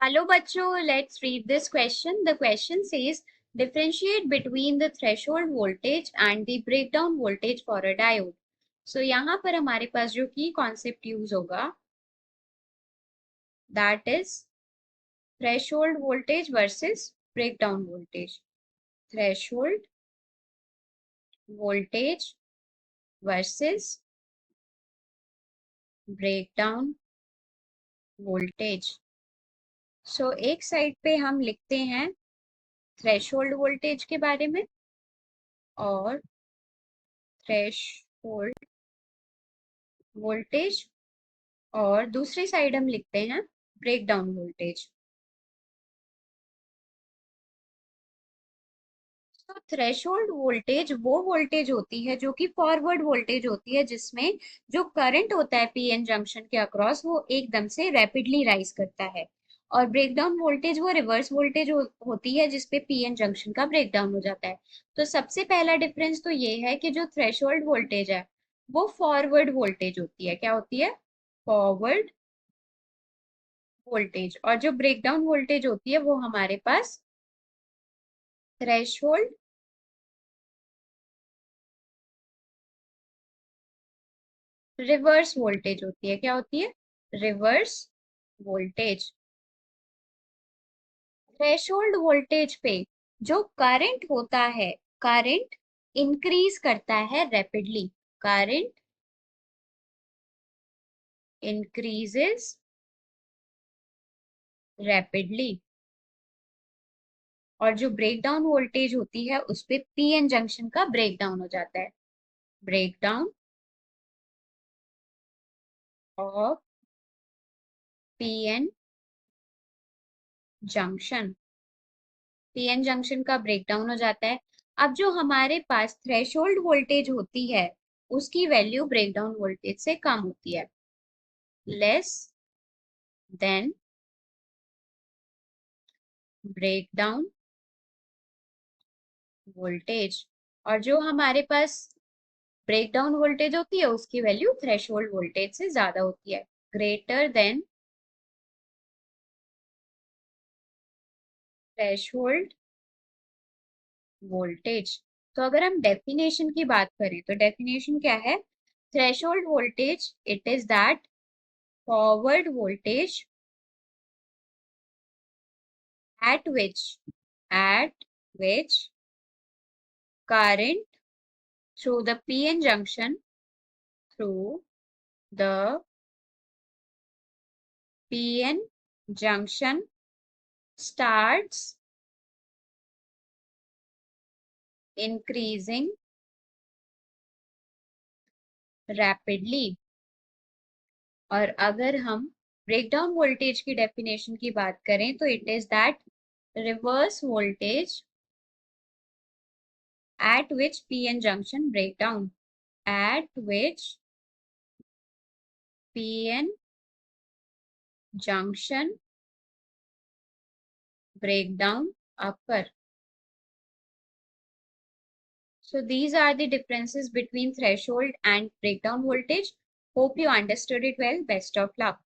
Hello, bachcho. Let's read this question. The question says, differentiate between the threshold voltage and the breakdown voltage for a diode. So यहाँ पर हमारे पास जो की concept use होगा, that is threshold voltage versus breakdown voltage. Threshold voltage versus breakdown voltage. So एक side पे हम लिखते हैं थ्रेशोल्ड वोल्टेज के बारे में और थ्रेशोल्ड वोल्टेज, और दूसरी साइड हम लिखते हैं ब्रेकडाउन वोल्टेज। तो थ्रेशोल्ड वोल्टेज वो वोल्टेज होती है जो कि फॉरवर्ड वोल्टेज होती है, जिसमें जो करंट होता है पीएन जंक्शन के अक्रॉस वो एकदम से रैपिडली राइज करता है। और ब्रेकडाउन वोल्टेज वो रिवर्स वोल्टेज होती है जिसपे पीएन जंक्शन का ब्रेकडाउन हो जाता है। तो सबसे पहला डिफरेंस तो ये है कि जो थ्रेशोल्ड वोल्टेज है वो फॉरवर्ड वोल्टेज होती है। क्या होती है? Forward voltage. और जो ब्रेकडाउन वोल्टेज होती है वो हमारे पास थ्रेशोल्ड रिवर्स वोल्टेज होती है। क्या होती है? Reverse voltage. थ्रेशोल्ड वोल्टेज पे जो करंट होता है, करंट इंक्रीज करता है रैपिडली। Current increases rapidly. और जो ब्रेकडाउन वोल्टेज होती है उस पे पीएन जंक्शन का ब्रेकडाउन हो जाता है। Breakdown of PN junction. PN junction का ब्रेकडाउन हो जाता है। अब जो हमारे पास थ्रेशोल्ड वोल्टेज होती है उसकी वैल्यू ब्रेकडाउन वोल्टेज से कम होती है, लेस देन ब्रेकडाउन वोल्टेज। और जो हमारे पास ब्रेकडाउन वोल्टेज होती है उसकी वैल्यू थ्रेशोल्ड वोल्टेज से ज्यादा होती है, ग्रेटर देन थ्रेशोल्ड वोल्टेज। तो अगर हम डेफिनेशन की बात करें तो डेफिनेशन क्या है? Threshold voltage it is that forward voltage at at which current through the PN junction through the PN junction starts increasing rapidly। और अगर हम ब्रेकडाउन वोल्टेज की डेफिनेशन की बात करें तो it is that reverse voltage at which PN junction break down, at which PN junction breakdown occur। So these are the differences between threshold and breakdown voltage. Hope you understood it well. Best of luck.